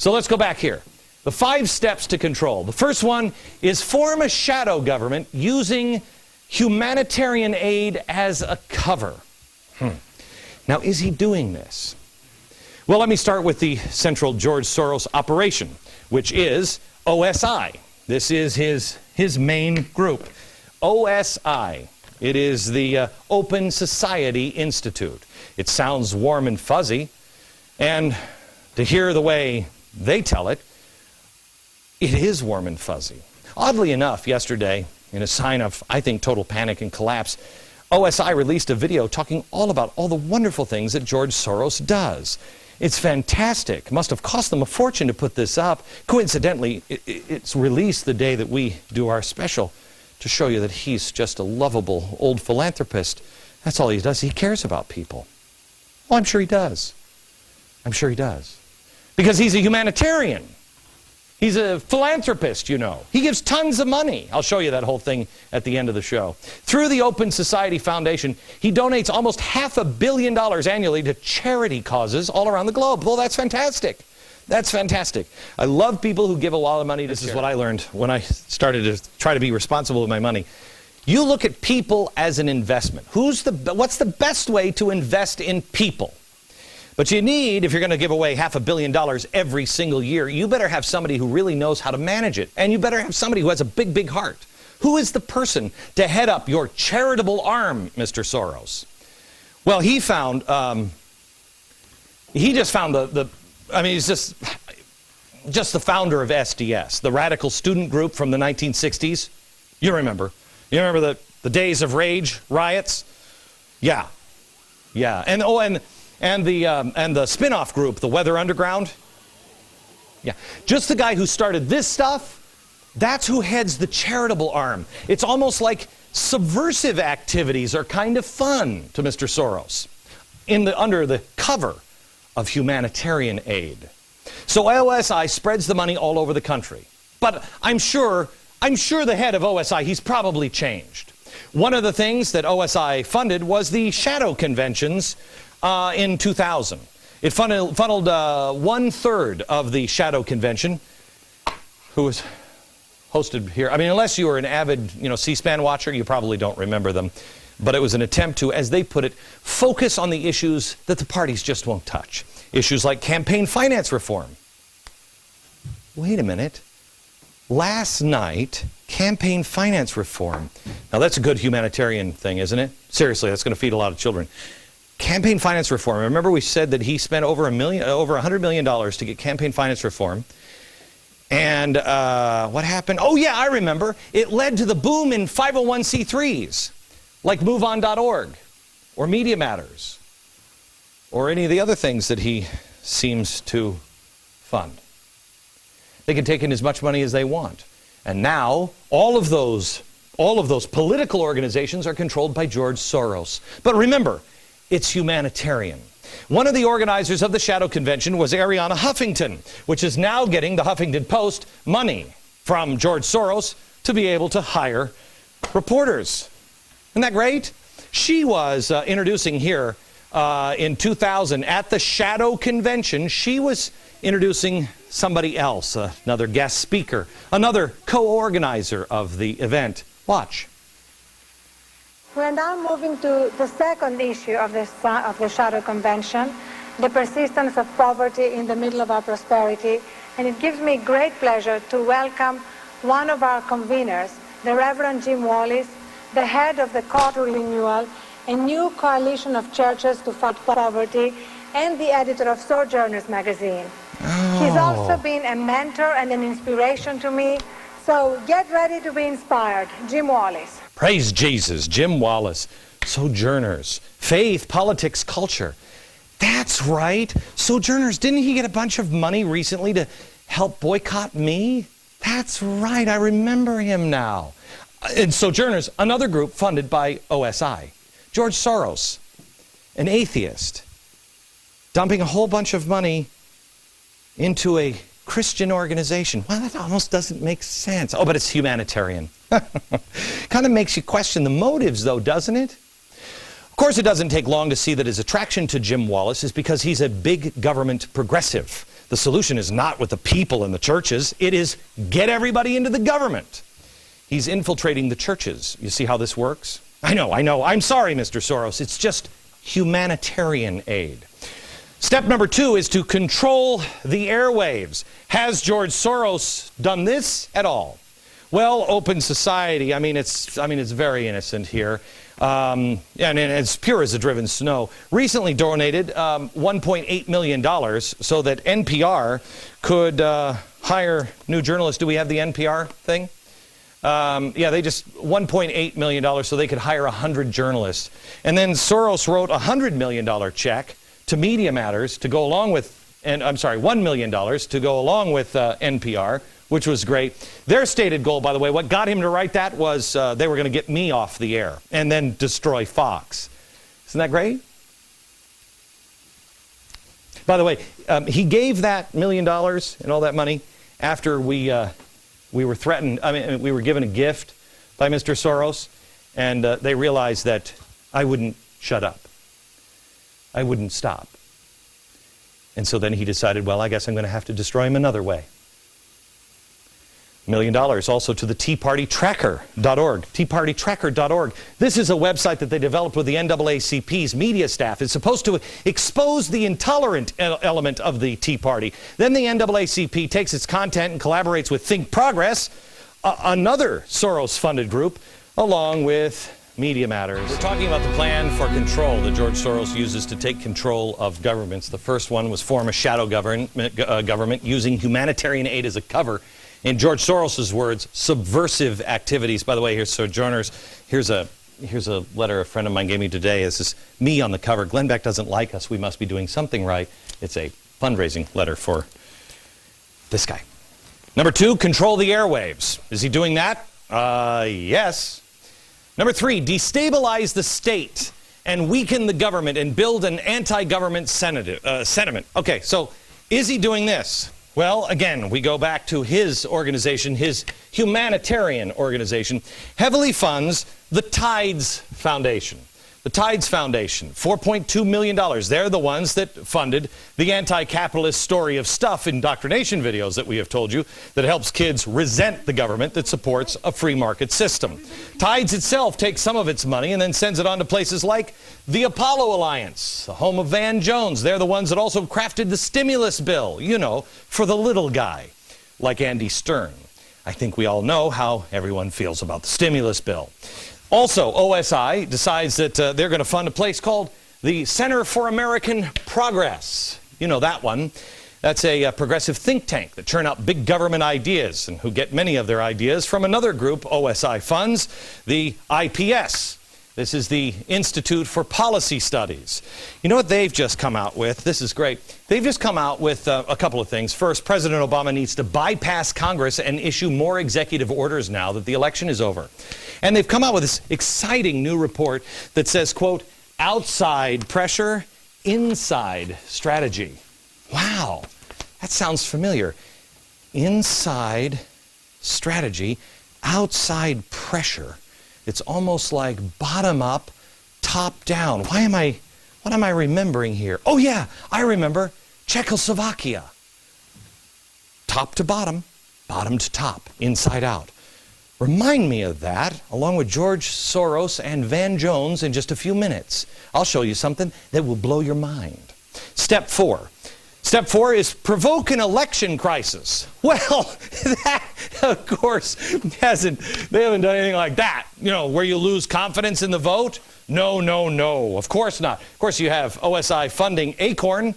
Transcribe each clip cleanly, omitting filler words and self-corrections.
So let's go back here. The 5 steps to control. The first one is form a shadow government using humanitarian aid as a cover. Now, is he doing this? Well, let me start with the central George Soros operation, which is OSI. This is his main group. OSI. It is the Open Society Institute. It sounds warm and fuzzy, and to hear the way they tell it, it is warm and fuzzy. Oddly enough, yesterday, in a sign of, I think, total panic and collapse, OSI released a video talking all about all the wonderful things that George Soros does. It's fantastic. Must have cost them a fortune to put this up. Coincidentally, it's released the day that we do our special to show you that he's just a lovable old philanthropist. That's all he does. He cares about people. Well, I'm sure he does. I'm sure he does. Because he's a humanitarian. He's a philanthropist, you know. He gives tons of money. I'll show you that whole thing at the end of the show. Through the Open Society Foundation, he donates almost $500 million annually to charity causes all around the globe. Well, that's fantastic. That's fantastic. I love people who give a lot of money. This is what I learned when I started to try to be responsible with my money. You look at people as an investment. What's the best way to invest in people? But you need, if you're going to give away $500 million every single year, you better have somebody who really knows how to manage it. And you better have somebody who has a big, big heart. Who is the person to head up your charitable arm, Mr. Soros? Well, he just found he's just the founder of SDS, the radical student group from the 1960s. You remember the days of rage, riots? Yeah. And the spin-off group, the Weather Underground. Yeah, just the guy who started this stuff, that's who heads the charitable arm. It's almost like subversive activities are kind of fun to Mr. Soros under the cover of humanitarian aid. So OSI spreads the money all over the country. But I'm sure the head of OSI, he's probably changed. One of the things that OSI funded was the shadow conventions in 2000. It funneled 1/3 of the shadow convention, who was hosted here. I mean, unless you were an avid, C-SPAN watcher, you probably don't remember them. But it was an attempt to, as they put it, focus on the issues that the parties just won't touch. Issues like campaign finance reform. Wait a minute. Last night, campaign finance reform. Now, that's a good humanitarian thing, isn't it? Seriously, that's going to feed a lot of children. Campaign finance reform. Remember we said that he spent over $100 million to get campaign finance reform. And what happened? Oh yeah, I remember. It led to the boom in 501c3s, like MoveOn.org, or Media Matters, or any of the other things that he seems to fund. They can take in as much money as they want. And now, all of those political organizations are controlled by George Soros. But remember, it's humanitarian. One of the organizers of the Shadow Convention was Arianna Huffington, which is now getting the Huffington Post money from George Soros to be able to hire reporters. Isn't that great? She was introducing here in 2000 at the Shadow Convention. She was introducing somebody else, another guest speaker, another co-organizer of the event. Watch. We're now moving to the second issue of the Shadow Convention, the persistence of poverty in the middle of our prosperity. And it gives me great pleasure to welcome one of our conveners, the Reverend Jim Wallis, the head of the Call to Renewal, a new coalition of churches to fight poverty, and the editor of Sojourners magazine. Oh. He's also been a mentor and an inspiration to me. So get ready to be inspired. Jim Wallis. Praise Jesus, Jim Wallis, Sojourners, faith, politics, culture. That's right. Sojourners, didn't he get a bunch of money recently to help boycott me? That's right, I remember him now. And Sojourners, another group funded by OSI. George Soros, an atheist, dumping a whole bunch of money into a Christian organization. Well, that almost doesn't make sense. Oh, but it's humanitarian. Kind of makes you question the motives, though, doesn't it? Of course, it doesn't take long to see that his attraction to Jim Wallis is because he's a big government progressive. The solution is not with the people in the churches. It is get everybody into the government. He's infiltrating the churches. You see how this works? I know. I'm sorry, Mr. Soros. It's just humanitarian aid. Step number 2 is to control the airwaves. Has George Soros done this at all? Well, Open Society, it's very innocent here. And it's pure as the driven snow. Recently donated $1.8 million so that NPR could hire new journalists. Do we have the NPR thing? They just $1.8 million so they could hire 100 journalists. And then Soros wrote a $100 million check to Media Matters to go along with, $1 million to go along with NPR, which was great. Their stated goal, by the way, what got him to write that was they were going to get me off the air and then destroy Fox. Isn't that great? By the way, he gave that $1 million and all that money after we were threatened. We were given a gift by Mr. Soros, and they realized that I wouldn't shut up. I wouldn't stop. And so then he decided, well, I guess I'm going to have to destroy him another way. $1 million also to the teapartytracker.org. Teapartytracker.org. This is a website that they developed with the NAACP's media staff. It's supposed to expose the intolerant element of the Tea Party. Then the NAACP takes its content and collaborates with Think Progress, another Soros-funded group, along with Media Matters. We're talking about the plan for control that George Soros uses to take control of governments. The first one was form a shadow government using humanitarian aid as a cover. In George Soros's words, subversive activities. By the way, here's Sojourners. Here's a letter a friend of mine gave me today. This is me on the cover. Glenn Beck doesn't like us. We must be doing something right. It's a fundraising letter for this guy. Number 2, control the airwaves. Is he doing that? Yes. Number 3, destabilize the state and weaken the government and build an anti-government sentiment. Okay, so is he doing this? Well, again, we go back to his organization, his humanitarian organization, heavily funds the Tides Foundation. The Tides Foundation, $4.2 million. They're the ones that funded the anti-capitalist story of stuff indoctrination videos that we have told you that helps kids resent the government that supports a free market system. Tides itself takes some of its money and then sends it on to places like the Apollo Alliance, the home of Van Jones. They're the ones that also crafted the stimulus bill, for the little guy, like Andy Stern. I think we all know how everyone feels about the stimulus bill. Also, OSI decides that they're going to fund a place called the Center for American Progress. You know that one. That's a progressive think tank that churn out big government ideas and who get many of their ideas from another group OSI funds, the IPS. This is the Institute for Policy Studies. You know what they've just come out with? This is great. They've just come out with a couple of things. First, President Obama needs to bypass Congress and issue more executive orders now that the election is over. And they've come out with this exciting new report that says, quote, outside pressure, inside strategy. Wow, that sounds familiar. Inside strategy, outside pressure. It's almost like bottom up, top down. What am I remembering here? Oh yeah, I remember Czechoslovakia. Top to bottom, bottom to top, inside out. Remind me of that, along with George Soros and Van Jones in just a few minutes. I'll show you something that will blow your mind. Step 4. Step 4 is provoke an election crisis. Well, that, of course, they haven't done anything like that. Where you lose confidence in the vote? No, no, no. Of course not. Of course, you have OSI funding Acorn.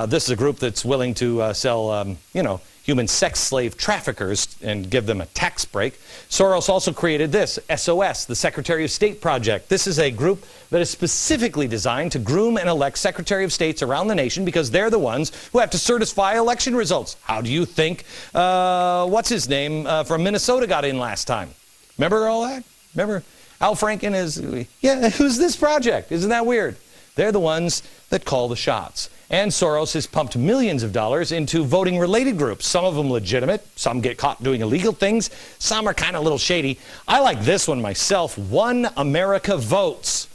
This is a group that's willing to sell, human sex slave traffickers and give them a tax break. Soros also created this, SOS, the Secretary of State Project. This is a group that is specifically designed to groom and elect Secretary of States around the nation because they're the ones who have to certify election results. How do you think, what's his name from Minnesota got in last time? Remember all that? Remember Al Franken who's this project? Isn't that weird? They're the ones that call the shots. And Soros has pumped millions of dollars into voting-related groups. Some of them legitimate. Some get caught doing illegal things. Some are kind of a little shady. I like this one myself. One America Votes.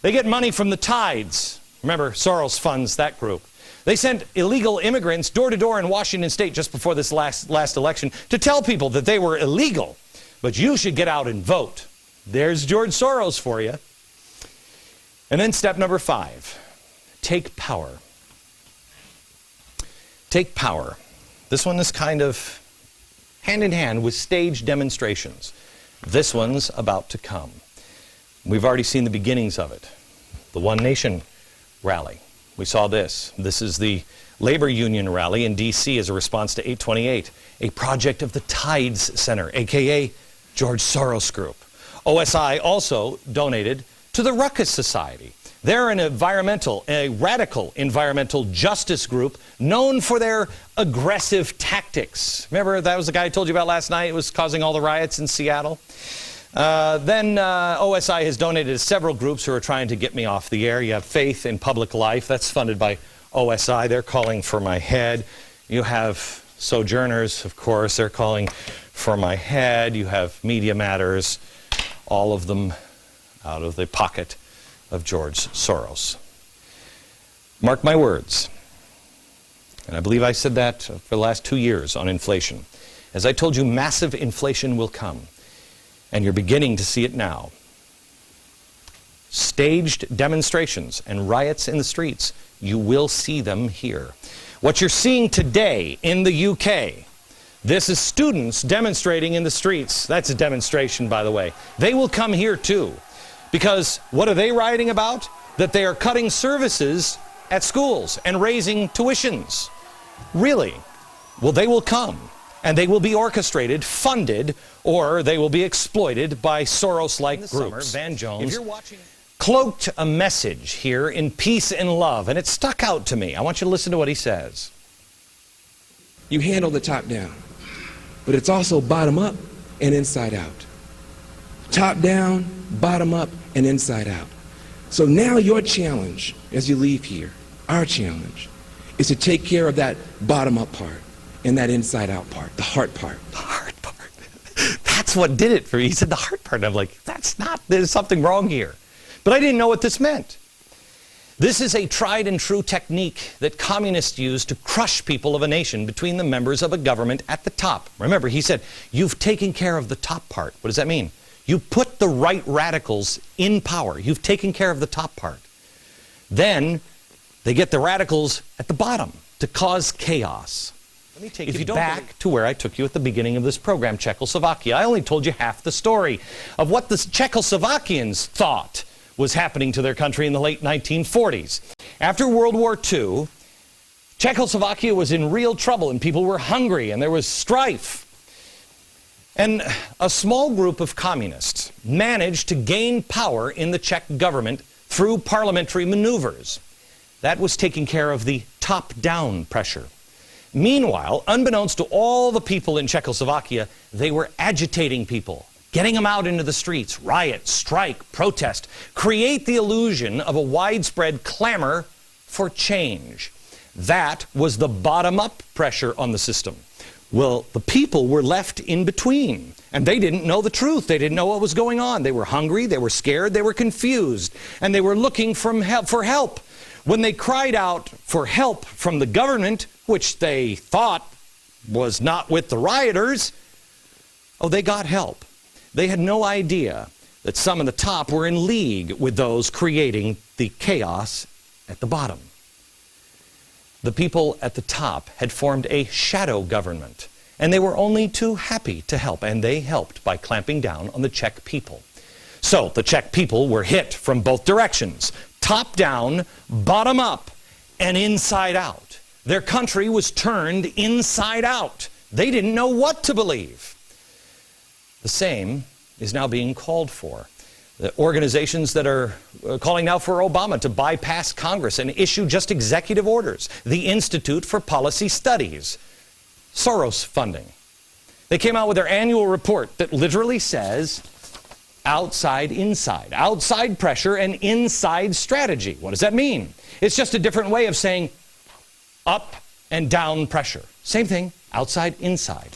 They get money from the Tides. Remember, Soros funds that group. They sent illegal immigrants door to door in Washington state just before this last election to tell people that they were illegal, but you should get out and vote. There's George Soros for you. And then step number 5, take power. Take power. This one is kind of hand in hand with staged demonstrations. This one's about to come. We've already seen the beginnings of it. The One Nation rally. We saw this. This is the labor union rally in D.C. as a response to 828, a project of the Tides Center, a.k.a. George Soros Group. OSI also donated to the Ruckus Society. They're a radical environmental justice group known for their aggressive tactics. Remember, that was the guy I told you about last night? It was causing all the riots in Seattle. Then OSI has donated to several groups who are trying to get me off the air. You have Faith in Public Life. That's funded by OSI. They're calling for my head. You have Sojourners, of course. They're calling for my head. You have Media Matters. All of them out of the pocket of George Soros. Mark my words. And I believe I said that for the last 2 years on inflation. As I told you, massive inflation will come. And you're beginning to see it now. Staged demonstrations and riots in the streets. You will see them here. What you're seeing today in the UK, this is students demonstrating in the streets. That's a demonstration, by the way. They will come here too. Because what are they rioting about? That they are cutting services at schools and raising tuitions. Really? Well, they will come. And they will be orchestrated, funded, or they will be exploited by Soros-like groups. Summer, Van Jones cloaked a message here in peace and love, and it stuck out to me. I want you to listen to what he says. You handle the top down, but it's also bottom up and inside out. Top down, bottom up, and inside out. So now your challenge as you leave here, our challenge, is to take care of that bottom up part. And that inside out part, the heart part. The heart part. That's what did it for me. He said the heart part. And I'm like, there's something wrong here. But I didn't know what this meant. This is a tried and true technique that communists use to crush people of a nation between the members of a government at the top. Remember, he said, you've taken care of the top part. What does that mean? You put the right radicals in power. You've taken care of the top part. Then they get the radicals at the bottom to cause chaos. Let me take you back to where I took you at the beginning of this program, Czechoslovakia. I only told you half the story of what the Czechoslovakians thought was happening to their country in the late 1940s. After World War II, Czechoslovakia was in real trouble and people were hungry and there was strife. And a small group of communists managed to gain power in the Czech government through parliamentary maneuvers. That was taking care of the top-down pressure. Meanwhile, unbeknownst to all the people in Czechoslovakia, they were agitating people, getting them out into the streets, riot, strike, protest, create the illusion of a widespread clamor for change. That was the bottom-up pressure on the system. Well, the people were left in between, and they didn't know the truth. They didn't know what was going on. They were hungry, they were scared, they were confused, and they were looking for help. When they cried out for help from the government, which they thought was not with the rioters, they got help. They had no idea that some at the top were in league with those creating the chaos at the bottom. The people at the top had formed a shadow government, and they were only too happy to help, and they helped by clamping down on the Czech people. So the Czech people were hit from both directions, top down, bottom up, and inside out. Their country was turned inside out. They didn't know what to believe. The same is now being called for. The organizations that are calling now for Obama to bypass Congress and issue just executive orders. The Institute for Policy Studies. Soros funding. They came out with their annual report that literally says outside, inside. Outside pressure and inside strategy. What does that mean? It's just a different way of saying up and down pressure. Same thing, outside, inside.